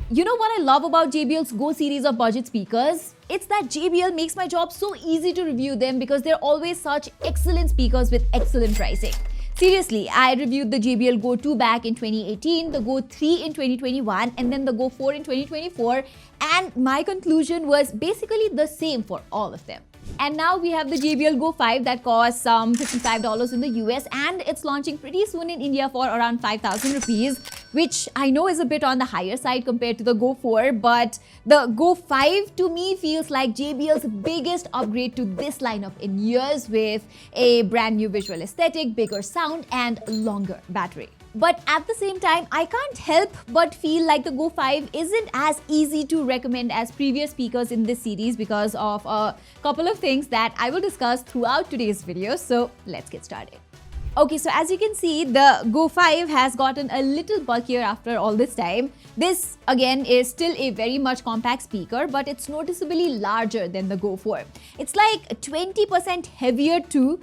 You know what I love about JBL's Go series of budget speakers? It's that JBL makes my job so easy to review them because they're always such excellent speakers with excellent pricing. Seriously, I reviewed the JBL Go 2 back in 2018, the Go 3 in 2021, and then the Go 4 in 2024, and my conclusion was basically the same for all of them. And now we have the JBL Go 5 that costs some $55 in the US, and it's launching pretty soon in India for around 5,000 rupees, which I know is a bit on the higher side compared to the Go 4, but the Go 5 to me feels like JBL's biggest upgrade to this lineup in years, with a brand new visual aesthetic, bigger sound, and longer battery. But at the same time, I can't help but feel like the Go 5 isn't as easy to recommend as previous speakers in this series because of a couple of things that I will discuss throughout today's video. So let's get started. Okay, so as you can see, the Go 5 has gotten a little bulkier after all this time. This again is still a very much compact speaker, but it's noticeably larger than the Go 4. It's like 20% heavier too.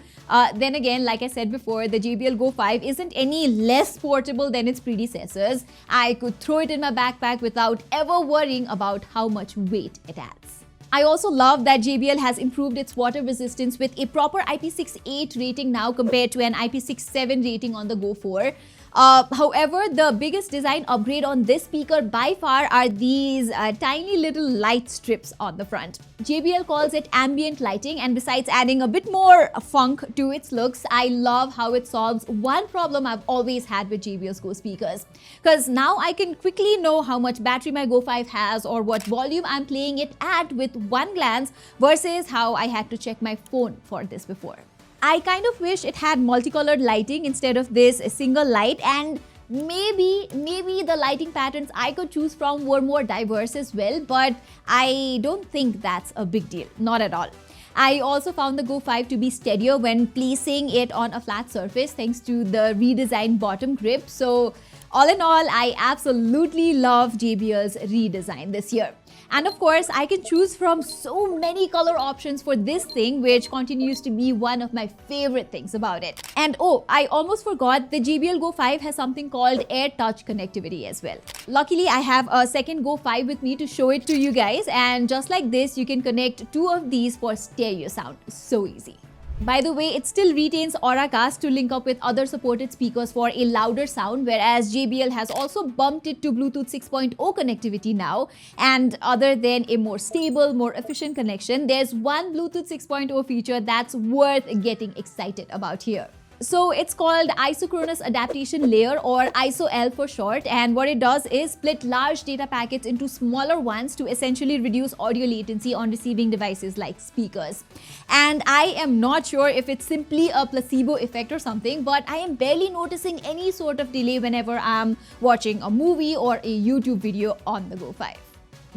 Then again, like I said before, the JBL Go 5 isn't any less portable than its predecessors. I could throw it in my backpack without ever worrying about how much weight it adds. I also love that JBL has improved its water resistance with a proper IP68 rating now compared to an IP67 rating on the Go 4. However, the biggest design upgrade on this speaker by far are these tiny little light strips on the front. JBL calls it ambient lighting, and besides adding a bit more funk to its looks, I love how it solves one problem I've always had with JBL's Go speakers. Because now I can quickly know how much battery my Go 5 has or what volume I'm playing it at with one glance versus how I had to check my phone for this before. I kind of wish it had multicolored lighting instead of this single light, and maybe the lighting patterns I could choose from were more diverse as well, but I don't think that's a big deal, not at all. I also found the Go 5 to be steadier when placing it on a flat surface thanks to the redesigned bottom grip. So all in all, I absolutely love JBL's redesign this year. And of course, I can choose from so many color options for this thing, which continues to be one of my favorite things about it. And oh, I almost forgot, the JBL Go 5 has something called Air Touch connectivity as well. Luckily, I have a second Go 5 with me to show it to you guys, and just like this, you can connect two of these for stereo sound. So easy. By the way, it still retains Auracast to link up with other supported speakers for a louder sound, whereas JBL has also bumped it to Bluetooth 6.0 connectivity now. And other than a more stable, more efficient connection, there's one Bluetooth 6.0 feature that's worth getting excited about here. So it's called Isochronous Adaptation Layer, or ISO-L for short, and what it does is split large data packets into smaller ones to essentially reduce audio latency on receiving devices like speakers. And I am not sure if it's simply a placebo effect or something, but I am barely noticing any sort of delay whenever I'm watching a movie or a YouTube video on the Go 5.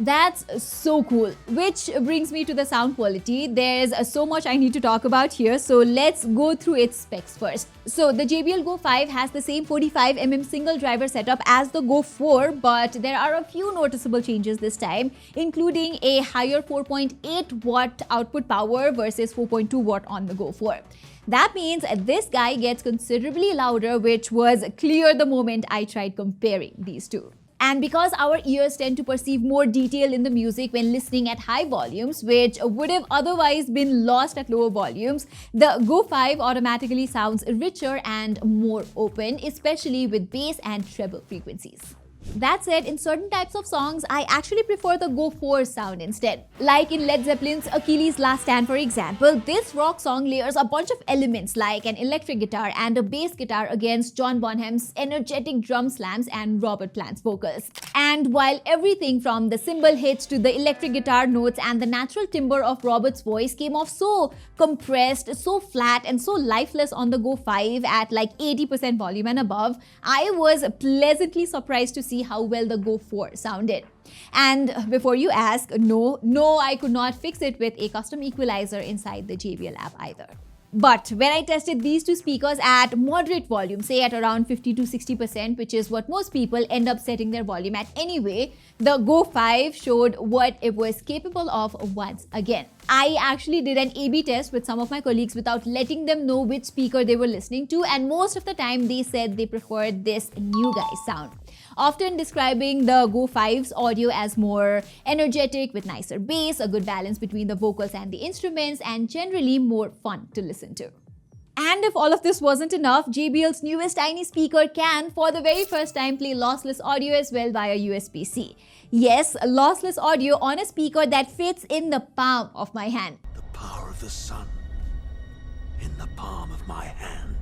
That's so cool. Which brings me to the sound quality. There's so much I need to talk about here, so let's go through its specs first. So the JBL Go 5 has the same 45mm single driver setup as the Go 4, but there are a few noticeable changes this time, including a higher 4.8 watt output power versus 4.2 watt on the Go 4. That means this guy gets considerably louder, which was clear the moment I tried comparing these two. And because our ears tend to perceive more detail in the music when listening at high volumes, which would have otherwise been lost at lower volumes, the Go 5 automatically sounds richer and more open, especially with bass and treble frequencies. That said, in certain types of songs, I actually prefer the Go 4 sound instead. Like in Led Zeppelin's Achilles' Last Stand, for example, this rock song layers a bunch of elements like an electric guitar and a bass guitar against John Bonham's energetic drum slams and Robert Plant's vocals. And while everything from the cymbal hits to the electric guitar notes and the natural timbre of Robert's voice came off so compressed, so flat, and so lifeless on the Go 5 at like 80% volume and above, I was pleasantly surprised to see how well the Go 4 sounded. And before you ask, no, I could not fix it with a custom equalizer inside the JBL app either. But when I tested these two speakers at moderate volume, say at around 50 to 60%, which is what most people end up setting their volume at anyway, the Go 5 showed what it was capable of once again. I actually did an A/B test with some of my colleagues without letting them know which speaker they were listening to, and most of the time they said they preferred this new guy sound. often describing the Go 5's audio as more energetic with nicer bass, a good balance between the vocals and the instruments, and generally more fun to listen to. And if all of this wasn't enough, JBL's newest tiny speaker can, for the very first time, play lossless audio as well via USB-C. Yes, lossless audio on a speaker that fits in the palm of my hand. The power of the sun in the palm of my hand.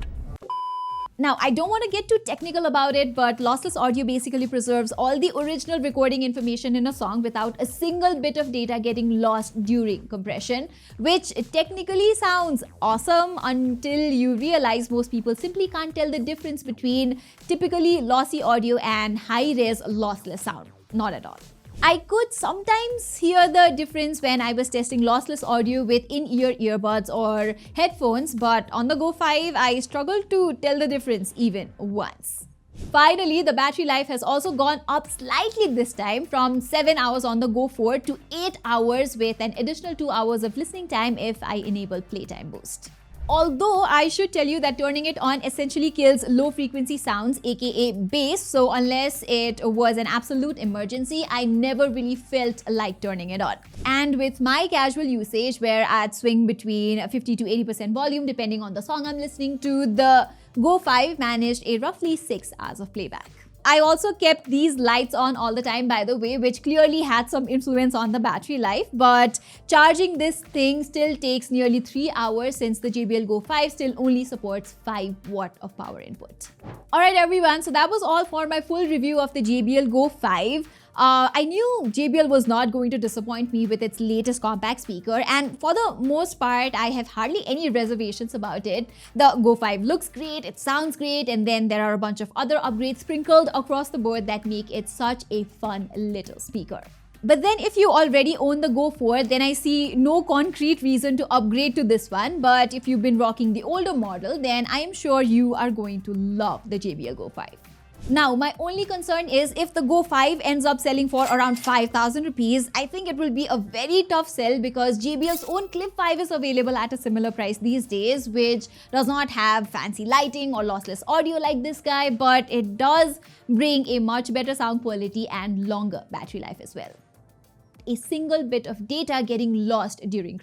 Now, I don't want to get too technical about it, but lossless audio basically preserves all the original recording information in a song without a single bit of data getting lost during compression, which technically sounds awesome until you realize most people simply can't tell the difference between typically lossy audio and high-res lossless sound. Not at all. I could sometimes hear the difference when I was testing lossless audio with in-ear earbuds or headphones, but on the Go 5, I struggled to tell the difference even once. Finally, the battery life has also gone up slightly this time, from 7 hours on the Go 4 to 8 hours with an additional 2 hours of listening time if I enable Playtime Boost. Although I should tell you that turning it on essentially kills low frequency sounds, aka bass, so unless it was an absolute emergency, I never really felt like turning it on. And with my casual usage, where I'd swing between 50 to 80% volume depending on the song I'm listening to, the Go 5 managed a roughly 6 hours of playback. I also kept these lights on all the time, by the way, which clearly had some influence on the battery life, but charging this thing still takes nearly 3 hours since the JBL Go 5 still only supports 5 watt of power input. Alright everyone, so that was all for my full review of the JBL Go 5. I knew JBL was not going to disappoint me with its latest compact speaker, and for the most part, I have hardly any reservations about it. The Go 5 looks great, it sounds great, and then there are a bunch of other upgrades sprinkled across the board that make it such a fun little speaker. But then if you already own the Go 4, then I see no concrete reason to upgrade to this one. But if you've been rocking the older model, then I am sure you are going to love the JBL Go 5. Now, my only concern is if the Go 5 ends up selling for around 5,000 rupees, I think it will be a very tough sell because JBL's own Clip 5 is available at a similar price these days, which does not have fancy lighting or lossless audio like this guy, but it does bring a much better sound quality and longer battery life as well. A single bit of data getting lost during